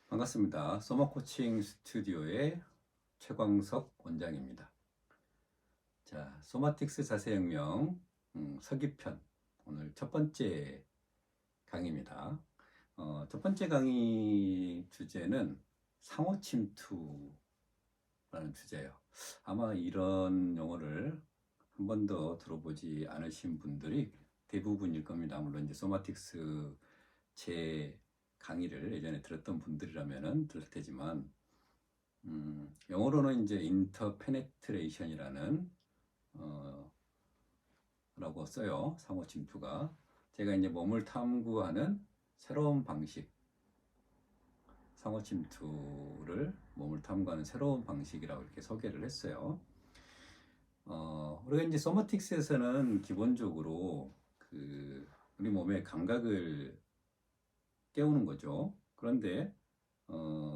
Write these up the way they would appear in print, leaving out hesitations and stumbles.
반갑습니다. 소마코칭 스튜디오의 최광석 원장입니다. 자, 소마틱스 자세혁명 서기편 오늘 첫 번째 강의입니다. 첫 번째 강의 주제는 상호침투라는 주제예요. 아마 이런 용어를 한 번도 들어보지 않으신 분들이 대부분일 겁니다. 물론 이제 소마틱스 제 강의를 예전에 들었던 분들이라면은 들을 테지만 영어로는 이제 인터페네트레이션이라는 라고 써요. 상호 침투가. 제가 이제 몸을 탐구하는 새로운 방식, 상호 침투를 몸을 탐구하는 새로운 방식이라고 이렇게 소개를 했어요. 우리가 이제 소마틱스에서는 기본적으로 우리 몸의 감각을 깨우는 거죠. 그런데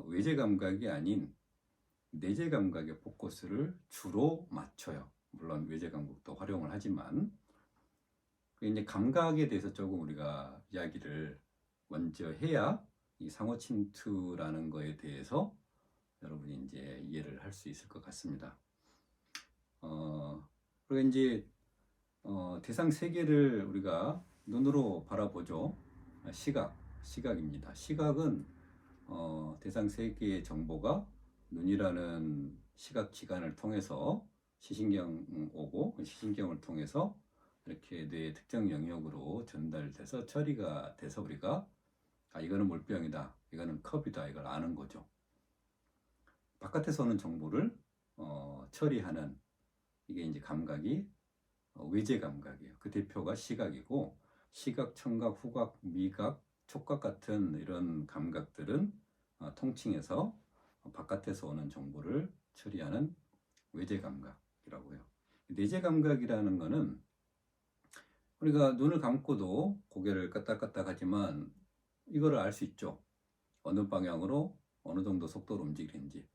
외제 감각이 아닌 내재 감각의 포커스를 주로 맞춰요. 물론 외제 감각도 활용을 하지만 이제 감각에 대해서 조금 우리가 이야기를 먼저 해야 이 상호 침투라는 거에 대해서 여러분이 이제 이해를 할 수 있을 것 같습니다. 그리고 이제 대상 세계를 우리가 눈으로 바라보죠. 시각입니다. 시각은 대상 세계의 정보가 눈이라는 시각 기관을 통해서 시신경 오고 그 시신경을 통해서 이렇게 뇌의 특정 영역으로 전달돼서 처리가 돼서 우리가 이거는 물병이다, 이거는 컵이다, 이걸 아는 거죠. 바깥에서 오는 정보를 처리하는 이게 이제 감각이 외제 감각이에요. 그 대표가 시각이고, 시각, 청각, 후각, 미각, 촉각 같은 이런 감각들은 통칭해서 바깥에서 오는 정보를 처리하는 외제 감각이라고 해요. 내재 감각이라는 거는 우리가 눈을 감고도 고개를 까딱까딱 하지만 이거를 알 수 있죠. 어느 방향으로 어느 정도 속도로 움직이는지.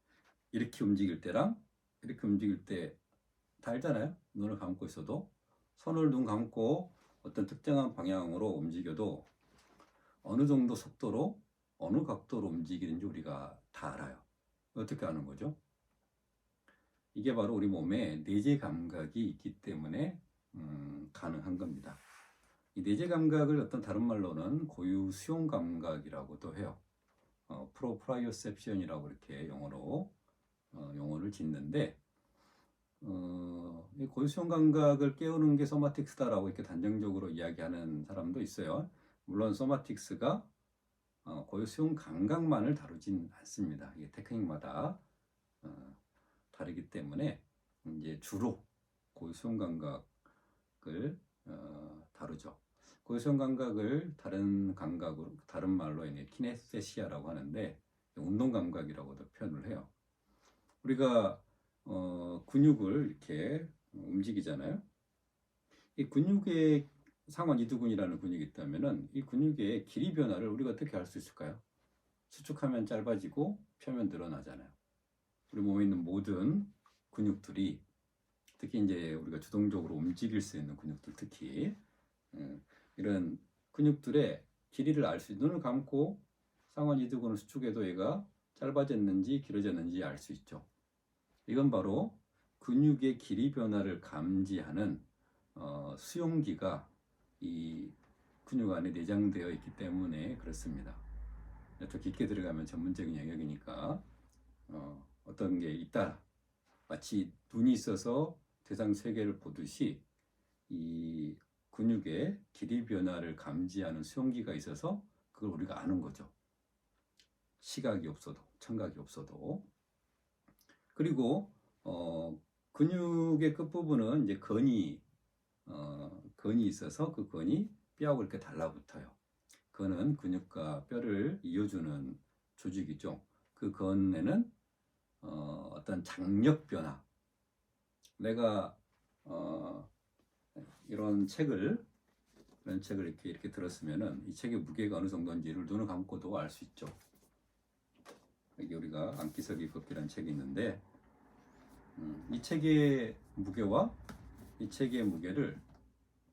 이렇게 움직일 때랑 이렇게 움직일 때 다 알잖아요. 눈을 감고 있어도. 손을 눈 감고 어떤 특정한 방향으로 움직여도 어느 정도 속도로 어느 각도로 움직이는지 우리가 다 알아요. 어떻게 아는 거죠? 이게 바로 우리 몸에 내재 감각이 있기 때문에 가능한 겁니다. 이 내재 감각을 어떤 다른 말로는 고유 수용 감각이라고도 해요. 프로프라이오셉션이라고 이렇게 용어를 짓는데 이 고유 수용 감각을 깨우는 게 소마틱스다라고 이렇게 단정적으로 이야기하는 사람도 있어요. 물론 소마틱스가 고유 수용 감각만을 다루진 않습니다. 이게 테크닉마다 다르기 때문에 이제 주로 고유 수용 감각을 다루죠. 고유 수용 감각을 다른 말로 이제 키네세시아라고 하는데 운동 감각이라고도 표현을 해요. 우리가 근육을 이렇게 움직이잖아요. 이 근육의 상완 이두근이라는 근육이 있다면은 이 근육의 길이 변화를 우리가 어떻게 알 수 있을까요? 수축하면 짧아지고 펴면 늘어나잖아요. 우리 몸에 있는 모든 근육들이 특히 이제 우리가 주동적으로 움직일 수 있는 근육들, 특히 이런 근육들의 길이를 알 수 있는, 눈을 감고 상완 이두근을 수축해도 얘가 짧아졌는지 길어졌는지 알 수 있죠. 이건 바로 근육의 길이 변화를 감지하는 수용기가 이 근육 안에 내장되어 있기 때문에 그렇습니다. 더 깊게 들어가면 전문적인 영역이니까 어떤 게 있다. 마치 눈이 있어서 대상 세계를 보듯이 이 근육의 길이 변화를 감지하는 수용기가 있어서 그걸 우리가 아는 거죠. 시각이 없어도, 청각이 없어도. 그리고 근육의 끝부분은 이제 건이 있어서 그 건이 뼈하고 이렇게 달라붙어요. 건은 근육과 뼈를 이어주는 조직이죠. 그 건에는 어떤 장력 변화. 내가 이런 책을 이렇게 들었으면은 이 책의 무게가 어느 정도인지를 눈을 감고도 알 수 있죠. 여기 우리가 안기석이 걷기라는 책이 있는데 이 책의 무게와 이 책의 무게를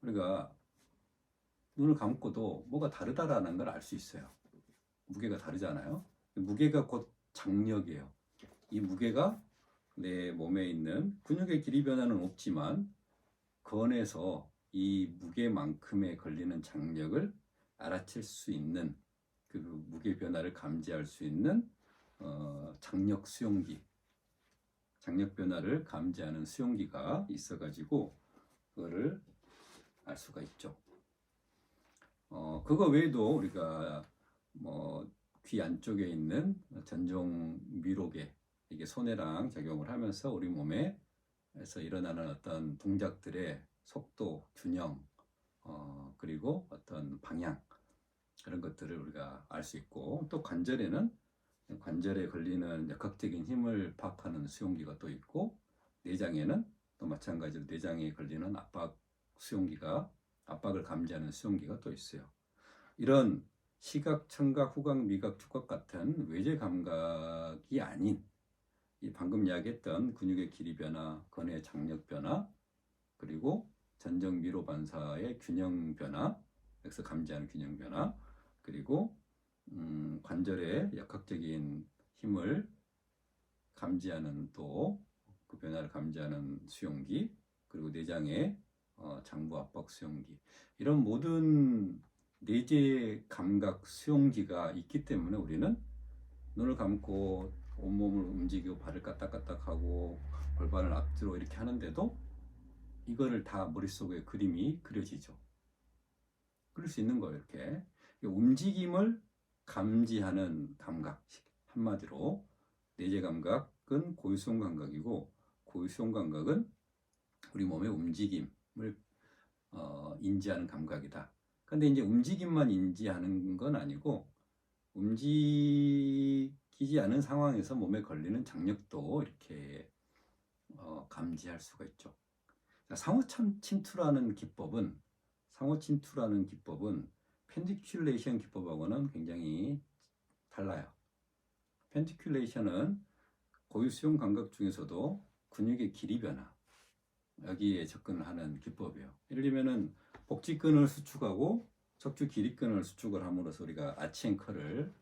우리가 눈을 감고도 뭐가 다르다라는 걸 알 수 있어요. 무게가 다르잖아요. 무게가 곧 장력이에요. 이 무게가 내 몸에 있는 근육의 길이 변화는 없지만 건에서 이 무게만큼의 걸리는 장력을 알아챌 수 있는 그 무게 변화를 감지할 수 있는 장력 수용기, 장력 변화를 감지하는 수용기가 있어가지고 그거를 알 수가 있죠. 그거 외에도 우리가 뭐 귀 안쪽에 있는 전종 미로계, 이게 손해랑 작용을 하면서 우리 몸에서 일어나는 어떤 동작들의 속도, 균형, 그리고 어떤 방향, 그런 것들을 우리가 알 수 있고, 또 관절에는 관절에 걸리는 역학적인 힘을 파악하는 수용기가 또 있고, 내장에는 또 마찬가지로 내장에 걸리는 압박 수용기가, 압박을 감지하는 수용기가 또 있어요. 이런 시각, 청각, 후각, 미각,触각 같은 외제 감각이 아닌 이 방금 이야기했던 근육의 길이 변화, 건의 장력 변화, 그리고 전정 미로 반사의 균형 변화, 여기서 감지하는 균형 변화, 그리고 관절의 역학적인 힘을 감지하는 또 그 변화를 감지하는 수용기, 그리고 내장의 장부 압박 수용기, 이런 모든 내재 감각 수용기가 있기 때문에 우리는 눈을 감고 온몸을 움직이고 발을 까딱까딱하고 골반을 앞뒤로 이렇게 하는데도 이거를 다 머릿속에 그림이 그려지죠. 그릴 수 있는 거예요. 이렇게 움직임을 감지하는 감각, 한마디로 내재 감각은 고유수용 감각이고, 고유수용 감각은 우리 몸의 움직임을 인지하는 감각이다. 근데 이제 움직임만 인지하는 건 아니고, 움직이지 않은 상황에서 몸에 걸리는 장력도 이렇게 감지할 수가 있죠. 상호 침투라는 기법은 펜디큘레이션 기법하고는 굉장히 달라요. 펜디큘레이션은 고유 수용 감각 중에서도 근육의 길이 변화, 여기에 접근을 하는 기법이에요. 예를 들면은 복직근을 수축하고 척추 길이근을 수축을 함으로써 우리가 아치앵커를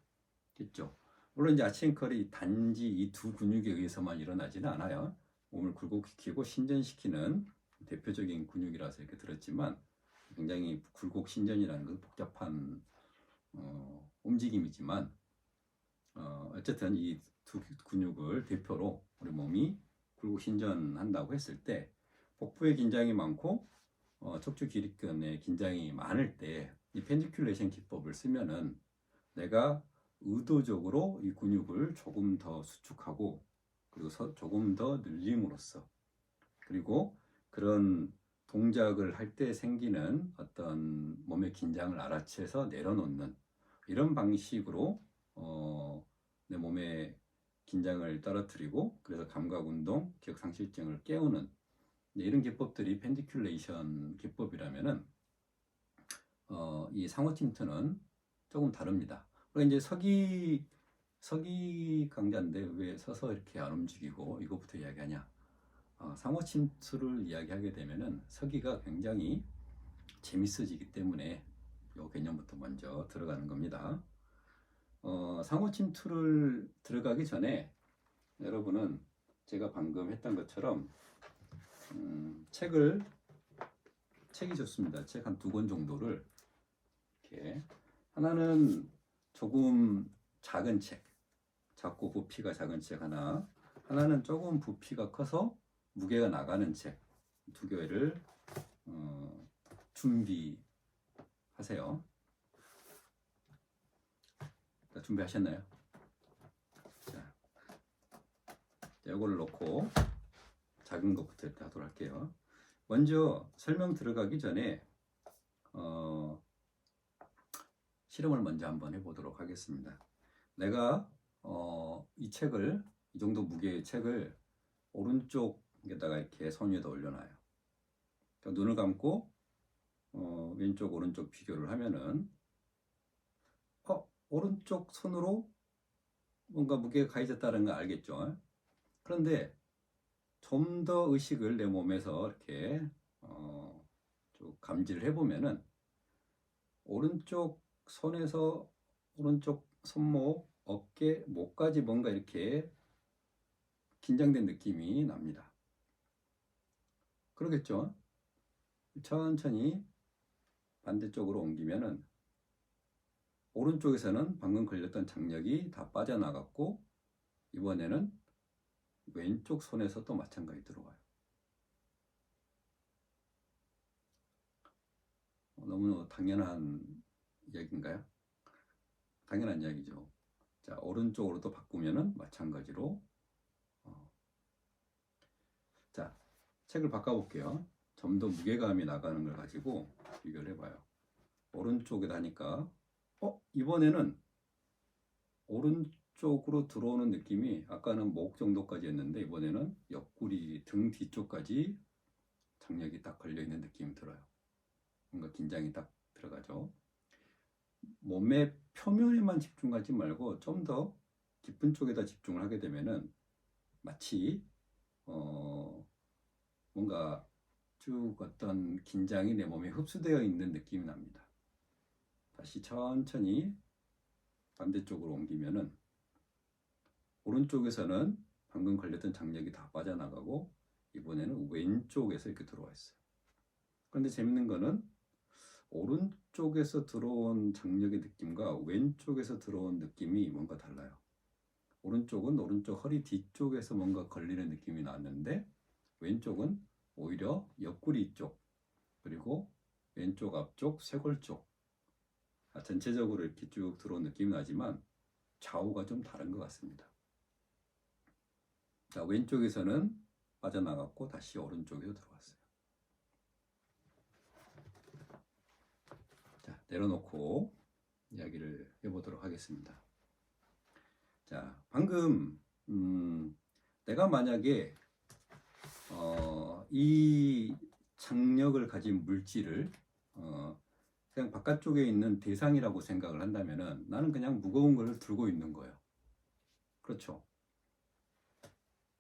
했죠. 물론 이제 아치앵커이 단지 이 두 근육에 의해서만 일어나지는 않아요. 몸을 굴곡시키고 신전시키는 대표적인 근육이라서 이렇게 들었지만, 굉장히 굴곡 신전이라는 것은 복잡한 움직임이지만, 어쨌든 이 두 근육을 대표로 우리 몸이 굴곡 신전한다고 했을 때, 복부에 긴장이 많고 척추 길이근에 긴장이 많을 때 이 펜디큘레이션 기법을 쓰면은 내가 의도적으로 이 근육을 조금 더 수축하고, 그리고 조금 더 늘림으로써, 그리고 그런 동작을 할 때 생기는 어떤 몸의 긴장을 알아채서 내려놓는 이런 방식으로 내 몸의 긴장을 떨어뜨리고, 그래서 감각운동, 기억상실증을 깨우는 이런 기법들이 펜디큘레이션 기법이라면은 이 상호침투는 조금 다릅니다. 그리고 이제 서기 강자인데 왜 서서 이렇게 안 움직이고 이것부터 이야기하냐? 상호침투를 이야기하게 되면은 서기가 굉장히 재밌어지기 때문에 이 개념부터 먼저 들어가는 겁니다. 상호침투를 들어가기 전에 여러분은 제가 방금 했던 것처럼 책이 좋습니다. 책 한 2권 정도를 이렇게, 하나는 조금 작은 책, 작고 부피가 작은 책 하나, 하나는 조금 부피가 커서 무게가 나가는 책, 2개를 준비하세요. 자, 준비하셨나요? 자, 이거를 놓고 작은 것부터 이렇게 하도록 할게요. 먼저 설명 들어가기 전에 실험을 먼저 한번 해보도록 하겠습니다. 내가 이 책을, 이 정도 무게의 책을 오른쪽에다가 이렇게 손 위에다 올려놔요. 그러니까 눈을 감고 왼쪽 오른쪽 비교를 하면은 오른쪽 손으로 뭔가 무게가 가해졌다는 걸 알겠죠. 그런데 좀 더 의식을 내 몸에서 이렇게 쭉 감지를 해보면은 오른쪽 손에서 오른쪽 손목 어깨, 목까지 뭔가 이렇게 긴장된 느낌이 납니다. 그러겠죠? 천천히 반대쪽으로 옮기면은 오른쪽에서는 방금 걸렸던 장력이 다 빠져나갔고 이번에는 왼쪽 손에서 또 마찬가지 들어와요. 너무 당연한 이야기인가요? 당연한 이야기죠. 자, 오른쪽으로 또 바꾸면은 마찬가지로 자, 책을 바꿔볼게요. 좀 더 무게감이 나가는 걸 가지고 비교를 해봐요. 오른쪽에다 하니까 이번에는 오른쪽으로 들어오는 느낌이 아까는 목 정도까지 했는데 이번에는 옆구리 등 뒤쪽까지 장력이 딱 걸려있는 느낌이 들어요. 뭔가 긴장이 딱 들어가죠. 몸의 표면에만 집중하지 말고 좀 더 깊은 쪽에다 집중을 하게 되면은 마치 뭔가 쭉 어떤 긴장이 내 몸에 흡수되어 있는 느낌이 납니다. 다시 천천히 반대쪽으로 옮기면은 오른쪽에서는 방금 걸렸던 장력이 다 빠져나가고 이번에는 왼쪽에서 이렇게 들어와 있어요. 그런데 재밌는 거는 오른쪽에서 들어온 장력의 느낌과 왼쪽에서 들어온 느낌이 뭔가 달라요. 오른쪽은 오른쪽 허리 뒤쪽에서 뭔가 걸리는 느낌이 나는데 왼쪽은 오히려 옆구리 쪽 그리고 왼쪽 앞쪽 쇄골 쪽 전체적으로 이렇게 쭉 들어온 느낌이 나지만 좌우가 좀 다른 것 같습니다. 자, 왼쪽에서는 빠져나갔고 다시 오른쪽에서 들어왔어요. 자, 내려놓고 이야기를 해보도록 하겠습니다. 자, 방금 내가 만약에 이 장력을 가진 물질을 그냥 바깥쪽에 있는 대상이라고 생각을 한다면은 나는 그냥 무거운 걸 들고 있는 거예요. 그렇죠?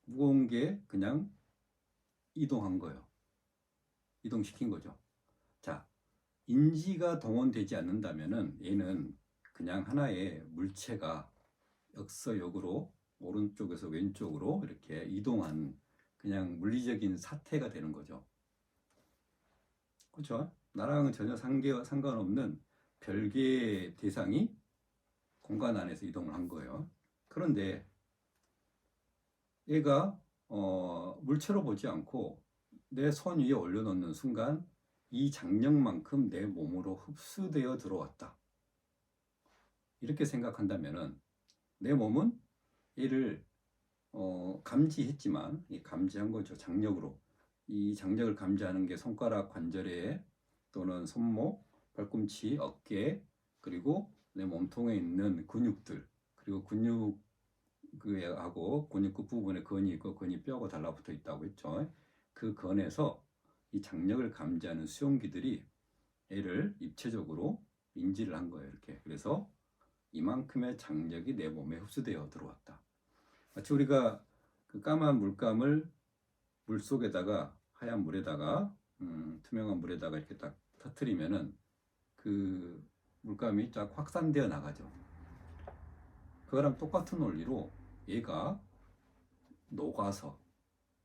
무거운 게 그냥 이동한 거예요. 이동시킨 거죠. 자, 인지가 동원되지 않는다면은 얘는 그냥 하나의 물체가 역서역으로 오른쪽에서 왼쪽으로 이렇게 이동한 그냥 물리적인 사태가 되는 거죠. 그렇죠? 나랑은 전혀 상관없는 별개의 대상이 공간 안에서 이동을 한 거예요. 그런데 얘가 물체로 보지 않고 내 손 위에 올려놓는 순간 이 장력만큼 내 몸으로 흡수되어 들어왔다. 이렇게 생각한다면은 내 몸은 얘를 감지했지만 감지한 거죠. 장력으로. 이 장력을 감지하는 게 손가락 관절에 또는 손목, 팔꿈치, 어깨 그리고 내 몸통에 있는 근육들 그리고 근육하고 근육끝 부분에 근이 있고 근이 뼈가 달라붙어 있다고 했죠. 그 근에서 이 장력을 감지하는 수용기들이 얘를 입체적으로 인지를 한 거예요. 이렇게. 그래서 이만큼의 장력이 내 몸에 흡수되어 들어왔다. 마치 우리가 그 까만 물감을 물 속에다가 하얀 물에다가 투명한 물에다가 이렇게 딱 터트리면은 그 물감이 쫙 확산되어 나가죠. 그거랑 똑같은 원리로 얘가 녹아서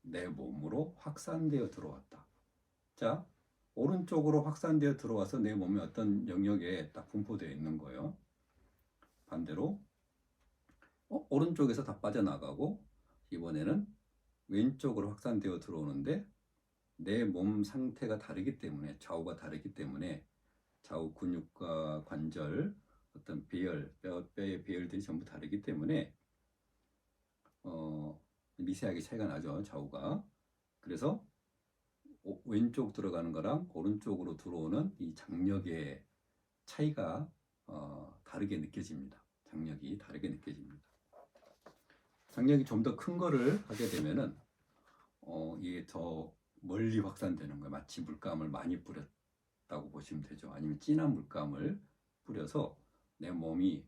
내 몸으로 확산되어 들어왔다. 자, 오른쪽으로 확산되어 들어와서 내 몸의 어떤 영역에 딱 분포되어 있는 거예요. 반대로 오른쪽에서 다 빠져나가고 이번에는 왼쪽으로 확산되어 들어오는데 내 몸 상태가 다르기 때문에 좌우가 다르기 때문에 좌우 근육과 관절 어떤 배열, 뼈의 배열들이 전부 다르기 때문에 미세하게 차이가 나죠. 좌우가. 그래서 왼쪽 들어가는 거랑 오른쪽으로 들어오는 이 장력의 차이가 다르게 느껴집니다. 장력이 다르게 느껴집니다. 장력이 좀 더 큰 거를 하게 되면은 이게 더 멀리 확산되는 거예요. 마치 물감을 많이 뿌렸다고 보시면 되죠. 아니면 진한 물감을 뿌려서 내 몸이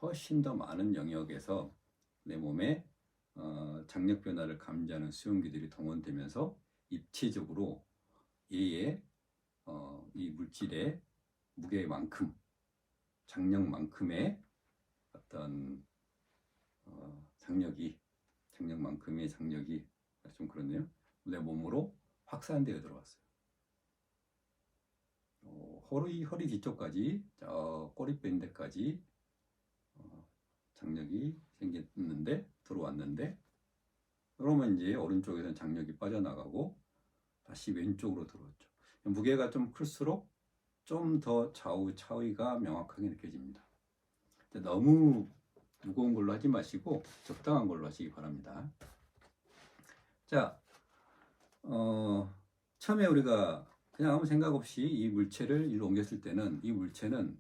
훨씬 더 많은 영역에서 내 몸에 장력 변화를 감지하는 수용기들이 동원되면서 입체적으로 얘의 이 물질의 무게만큼 장력만큼의 어떤 장력만큼의 장력이 좀 그렇네요. 내 몸으로 확산되어 들어왔어요. 허리 뒤쪽까지 저 꼬리밴드까지 장력이 생겼는데 들어왔는데, 그러면 이제 오른쪽에서는 장력이 빠져나가고 다시 왼쪽으로 들어왔죠. 무게가 좀 클수록 좀 더 좌우 차이가 명확하게 느껴집니다. 너무 무거운 걸로 하지 마시고 적당한 걸로 하시기 바랍니다. 자, 처음에 우리가 그냥 아무 생각 없이 이 물체를 이리로 옮겼을 때는 이 물체는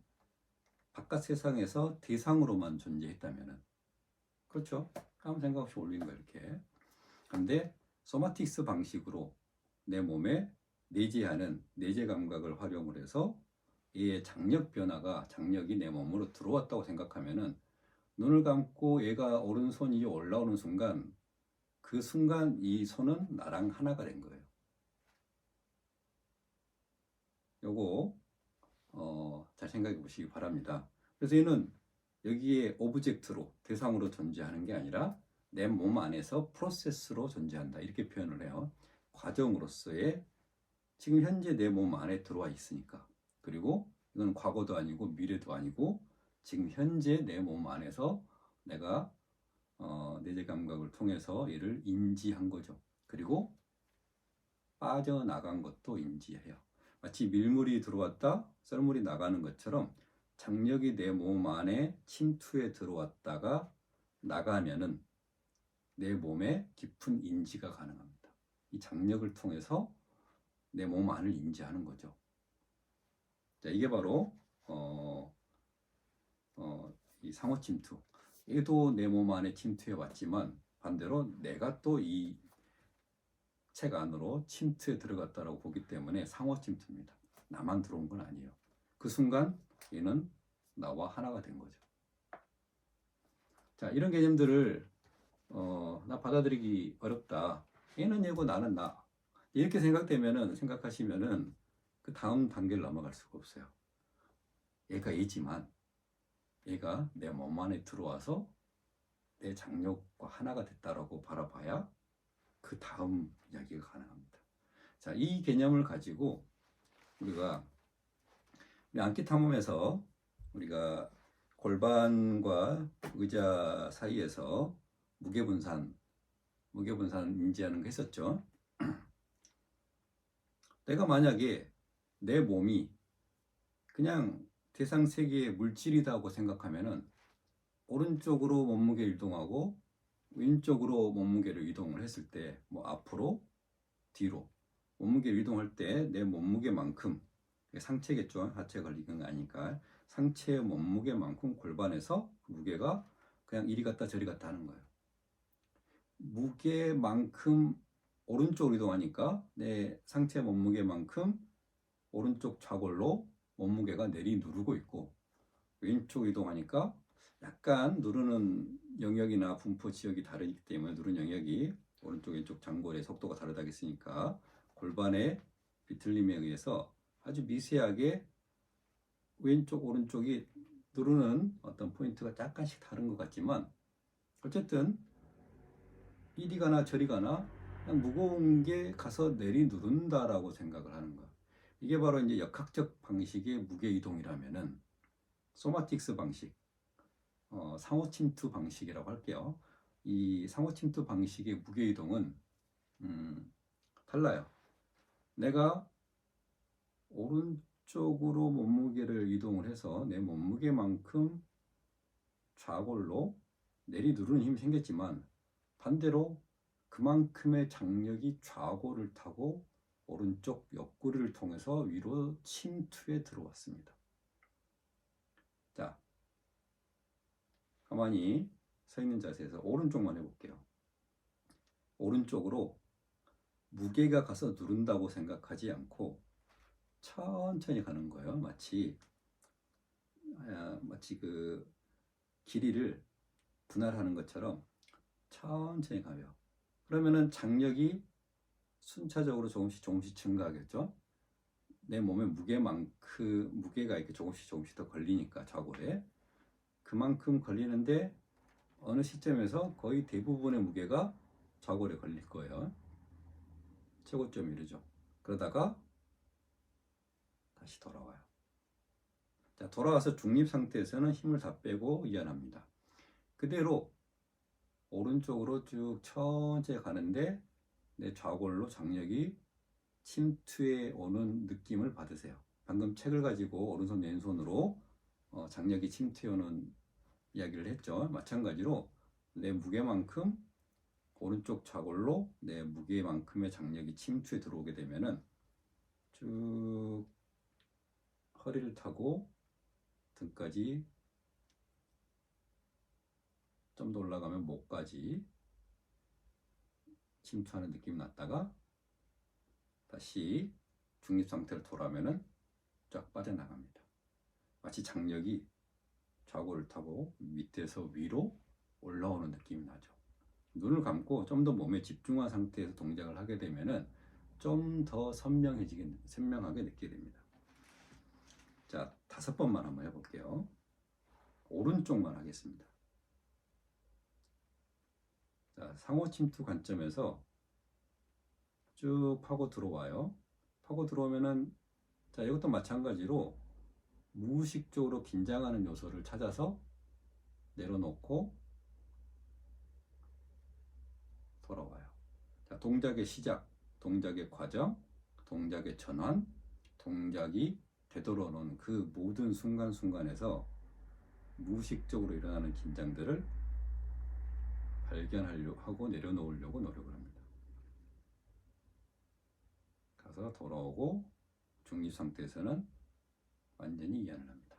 바깥 세상에서 대상으로만 존재했다면은, 그렇죠? 아무 생각 없이 올린 거예요, 이렇게. 근데 소마틱스 방식으로 내 몸에 내재하는 내재 감각을 활용을 해서 얘의 장력 변화가, 장력이 내 몸으로 들어왔다고 생각하면은, 눈을 감고 얘가 오른손이 올라오는 순간, 그 순간 이 손은 나랑 하나가 된 거예요. 요거 잘 생각해 보시기 바랍니다. 그래서 얘는 여기에 오브젝트로, 대상으로 존재하는 게 아니라 내 몸 안에서 프로세스로 존재한다, 이렇게 표현을 해요. 과정으로서의, 지금 현재 내 몸 안에 들어와 있으니까. 그리고 이건 과거도 아니고 미래도 아니고 지금 현재 내 몸 안에서 내가 내재 감각을 통해서 얘를 인지한 거죠. 그리고 빠져나간 것도 인지해요. 마치 밀물이 들어왔다 썰물이 나가는 것처럼 장력이 내 몸 안에 침투해 들어왔다가 나가면은 내 몸의 깊은 인지가 가능합니다. 이 장력을 통해서 내 몸 안을 인지하는 거죠. 자, 이게 바로 이 상호 침투. 얘도 내 몸 안에 침투해 왔지만 반대로 내가 또 이 책 안으로 침투에 들어갔다라고 보기 때문에 상호 침투입니다. 나만 들어온 건 아니에요. 그 순간 얘는 나와 하나가 된 거죠. 자, 이런 개념들을 나 받아들이기 어렵다, 얘는 얘고 나는 나, 이렇게 생각하시면은 그 다음 단계를 넘어갈 수가 없어요. 얘가 얘지만 얘가 내 몸 안에 들어와서 내 장력과 하나가 됐다라고 바라봐야 그 다음 이야기가 가능합니다. 자, 이 개념을 가지고 우리가 안기 탐험에서 우리가 골반과 의자 사이에서 무게분산 인지하는 거 했었죠. 내가 만약에 내 몸이 그냥 대상 세계의 물질이다고 생각하면은 오른쪽으로 몸무게를 이동하고 왼쪽으로 몸무게를 이동을 했을 때, 뭐 앞으로 뒤로 몸무게를 이동할 때 내 몸무게만큼, 상체겠죠, 하체에 걸리는 거 아니니까 상체의 몸무게만큼 골반에서 무게가 그냥 이리 갔다 저리 갔다 하는 거예요. 무게만큼 오른쪽으로 이동하니까 내 상체 몸무게만큼 오른쪽 좌골로 몸무게가 내리누르고 있고, 왼쪽 이동하니까 약간 누르는 영역이나 분포 지역이 다르기 때문에 누르는 영역이 오른쪽 왼쪽 장골의 속도가 다르다겠으니까 골반의 비틀림에 의해서 아주 미세하게 왼쪽 오른쪽이 누르는 어떤 포인트가 약간씩 다른 것 같지만, 어쨌든 이리 가나 저리 가나 그냥 무거운 게 가서 내리누른다라고 생각을 하는 거야. 이게 바로 이제 역학적 방식의 무게 이동이라면은 소마틱스 방식, 상호 침투 방식이라고 할게요. 이 상호 침투 방식의 무게 이동은 달라요. 내가 오른쪽으로 몸무게를 이동을 해서 내 몸무게만큼 좌골로 내리누르는 힘이 생겼지만, 반대로 그만큼의 장력이 좌골을 타고 오른쪽 옆구리를 통해서 위로 침투해 들어왔습니다. 자, 가만히 서 있는 자세에서 오른쪽만 해볼게요. 오른쪽으로 무게가 가서 누른다고 생각하지 않고 천천히 가는 거예요. 마치 그 길이를 분할하는 것처럼 천천히 가요. 그러면은 장력이 순차적으로 조금씩 증가하겠죠. 내 몸의 무게가 이렇게 조금씩 더 걸리니까 좌골에 그만큼 걸리는데 어느 시점에서 거의 대부분의 무게가 좌골에 걸릴 거예요. 최고점이 이르죠. 그러다가 다시 돌아와요. 자, 돌아와서 중립 상태에서는 힘을 다 빼고 이완합니다. 그대로 오른쪽으로 쭉 천천히 가는데 내 좌골로 장력이 침투해 오는 느낌을 받으세요. 방금 책을 가지고 오른손 왼손으로 장력이 침투해 오는 이야기를 했죠. 마찬가지로 내 무게만큼 오른쪽 좌골로 내 무게만큼의 장력이 침투해 들어오게 되면은 쭉 허리를 타고 등까지 좀 더 올라가면 목까지 침투하는 느낌이 났다가 다시 중립 상태로 돌아오면은 쫙 빠져나갑니다. 마치 장력이 좌골을 타고 밑에서 위로 올라오는 느낌이 나죠. 눈을 감고 좀 더 몸에 집중한 상태에서 동작을 하게 되면은 좀 더 선명하게 느끼게 됩니다. 자, 5번만 한번 해볼게요. 오른쪽만 하겠습니다. 자, 상호 침투 관점에서 쭉 파고 들어와요. 파고 들어오면은 자, 이것도 마찬가지로 무의식적으로 긴장하는 요소를 찾아서 내려놓고 돌아와요. 자, 동작의 시작, 동작의 과정, 동작의 전환, 동작이 되돌아오는 그 모든 순간순간에서 무의식적으로 일어나는 긴장들을 발견하려고 하고 내려놓으려고 노력을 합니다. 가서 돌아오고 중립 상태에서는 완전히 이완을 합니다.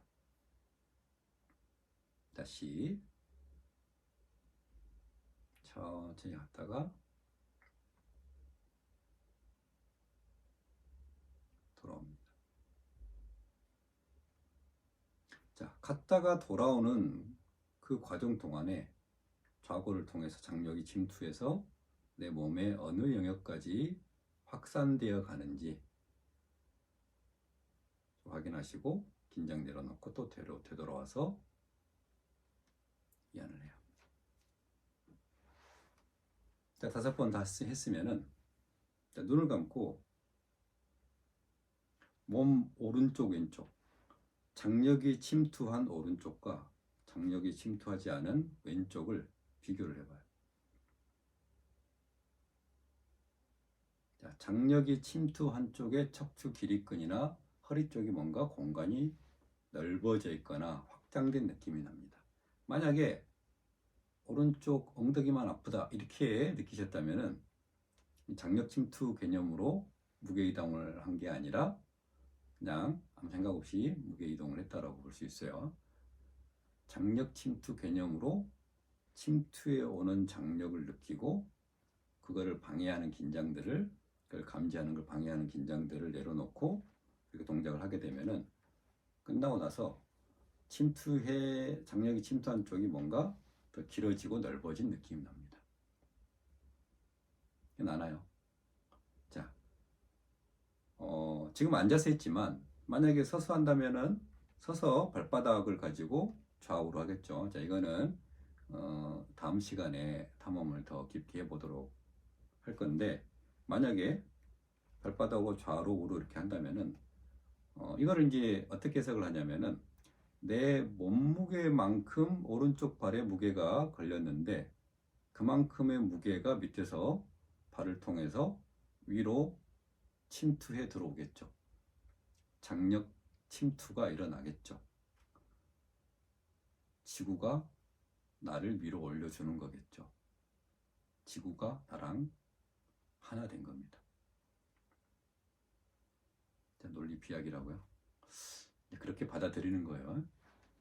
다시 천천히 갔다가 돌아옵니다. 자, 갔다가 돌아오는 그 과정 동안에 좌골을 통해서 장력이 침투해서 내 몸의 어느 영역까지 확산되어 가는지 확인하시고 긴장 내려놓고 또 되돌아와서 이완을 해요. 자, 5번 다 했으면은 자, 눈을 감고 몸 오른쪽 왼쪽 장력이 침투한 오른쪽과 장력이 침투하지 않은 왼쪽을 비교를 해봐요. 자, 장력이 침투한 쪽의 척추 기립근이나 허리 쪽이 뭔가 공간이 넓어져 있거나 확장된 느낌이 납니다. 만약에 오른쪽 엉덩이만 아프다 이렇게 느끼셨다면은 장력 침투 개념으로 무게 이동을 한 게 아니라 그냥 아무 생각 없이 무게 이동을 했다라고 볼 수 있어요. 장력 침투 개념으로 침투해 오는 장력을 느끼고 그거를 방해하는 긴장들을 그걸 감지하는 걸 방해하는 긴장들을 내려놓고 이렇게 동작을 하게 되면은 끝나고 나서 장력이 침투한 쪽이 뭔가 더 길어지고 넓어진 느낌이 납니다. 나나요? 자, 지금 앉아서 했지만 만약에 서서 한다면은 서서 발바닥을 가지고 좌우로 하겠죠. 자, 이거는 다음 시간에 탐험을 더 깊게 해보도록 할 건데 만약에 발바닥으로 좌로 우로 이렇게 한다면은 이거를 이제 어떻게 해석을 하냐면은 내 몸무게만큼 오른쪽 발에 무게가 걸렸는데 그만큼의 무게가 밑에서 발을 통해서 위로 침투해 들어오겠죠. 장력 침투가 일어나겠죠. 지구가 나를 위로 올려주는 거겠죠. 지구가 나랑 하나 된 겁니다. 논리 비약이라고요. 그렇게 받아들이는 거예요.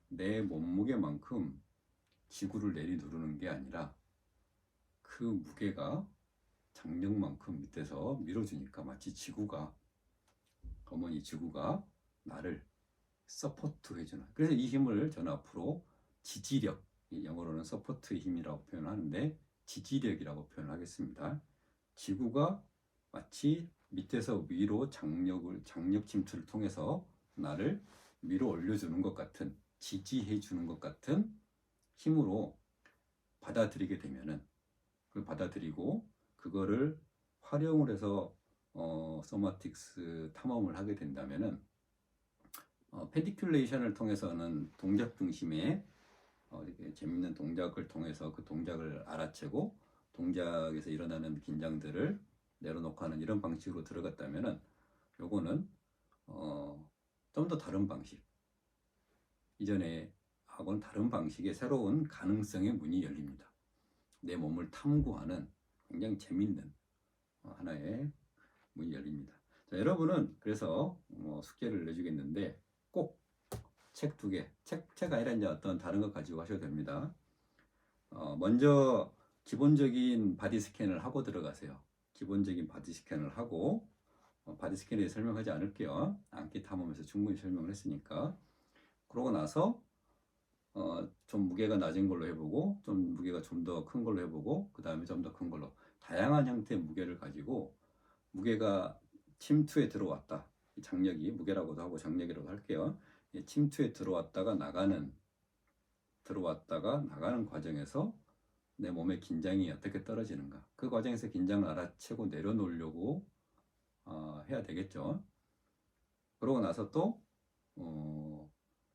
내 몸무게만큼 지구를 내리누르는 게 아니라 그 무게가 장력만큼 밑에서 밀어주니까 마치 어머니 지구가 나를 서포트 해주는. 그래서 이 힘을 저는 앞으로 지지력, 영어로는 서포트의 힘이라고 표현하는데 지지력이라고 표현하겠습니다. 지구가 마치 밑에서 위로 장력 침투를 통해서 나를 위로 올려주는 것 같은, 지지해 주는 것 같은 힘으로 받아들이게 되면은, 그걸 받아들이고 그거를 활용을 해서 소마틱스 탐험을 하게 된다면은, 페디큘레이션을 통해서는 동작 중심의 이렇게 재밌는 동작을 통해서 그 동작을 알아채고 동작에서 일어나는 긴장들을 내려놓고 하는 이런 방식으로 들어갔다면은, 요거는 좀 더 다른 방식, 이전에 하고는 다른 방식의 새로운 가능성의 문이 열립니다. 내 몸을 탐구하는 굉장히 재밌는 하나의 문이 열립니다. 자, 여러분은 그래서 숙제를 내주겠는데, 꼭 책 2개, 책 아니라 이제 어떤 다른 것 가지고 하셔도 됩니다. 먼저 기본적인 바디 스캔을 하고 들어가세요. 기본적인 바디 스캔을 하고, 바디 스캔에 대해 설명하지 않을게요. 안기 탐험에서 충분히 설명을 했으니까. 그러고 나서 좀 무게가 낮은 걸로 해보고, 좀 무게가 좀 더 큰 걸로 해보고, 그 다음에 좀 더 큰 걸로, 다양한 형태의 무게를 가지고, 무게가 침투에 들어왔다, 장력이 무게라고도 하고 장력이라고 할게요. 침투에 들어왔다가 나가는 과정에서 내 몸의 긴장이 어떻게 떨어지는가, 그 과정에서 긴장을 알아채고 내려놓으려고 해야 되겠죠. 그러고 나서 또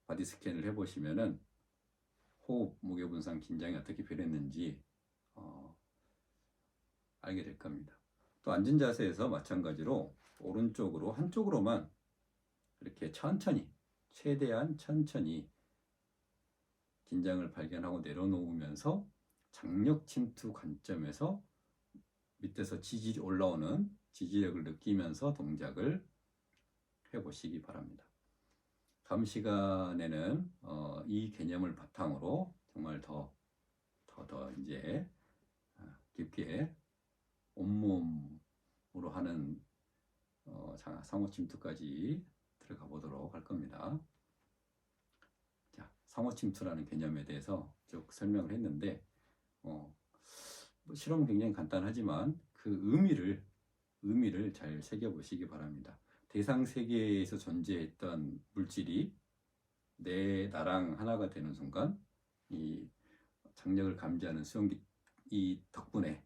바디 스캔을 해보시면은 호흡, 무게 분산, 긴장이 어떻게 변했는지 알게 될 겁니다. 또 앉은 자세에서 마찬가지로 오른쪽으로 한쪽으로만 이렇게 천천히, 최대한 천천히 긴장을 발견하고 내려놓으면서 장력 침투 관점에서 밑에서 올라오는 지지력을 느끼면서 동작을 해보시기 바랍니다. 다음 시간에는 이 개념을 바탕으로 정말 더 이제 깊게 온몸으로 하는 상호 침투까지 들어가 보도록 할 겁니다. 자, 상호 침투라는 개념에 대해서 쭉 설명을 했는데, 실험은 굉장히 간단하지만 그 의미를 잘 새겨보시기 바랍니다. 대상 세계에서 존재했던 물질이 나랑 하나가 되는 순간, 이 장력을 감지하는 수용기 이 덕분에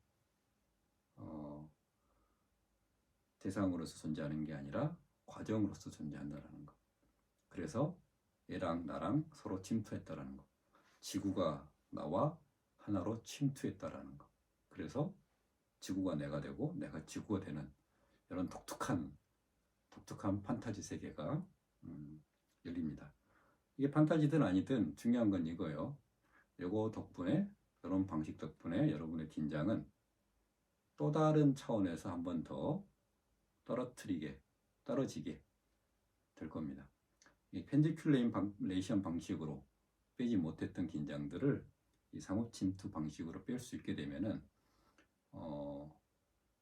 대상으로서 존재하는 게 아니라 과정으로서 존재한다는 것. 그래서 얘랑 나랑 서로 침투했다라는 것. 지구가 나와 하나로 침투했다라는 것. 그래서 지구가 내가 되고 내가 지구가 되는 이런 독특한 판타지 세계가 열립니다. 이게 판타지든 아니든 중요한 건 이거예요. 이거 덕분에, 이런 방식 덕분에 여러분의 긴장은 또 다른 차원에서 한 번 더 떨어지게 될 겁니다. 이 펜디큘레이션 방식으로 빼지 못했던 긴장들을 이 상호 침투 방식으로 뺄 수 있게 되면은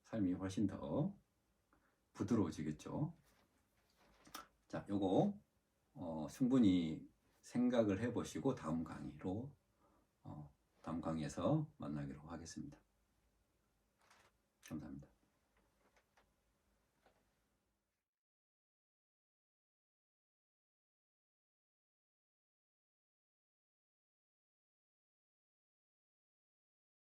삶이 훨씬 더 부드러워지겠죠. 자, 요거 충분히 생각을 해보시고 다음 강의에서 만나기로 하겠습니다.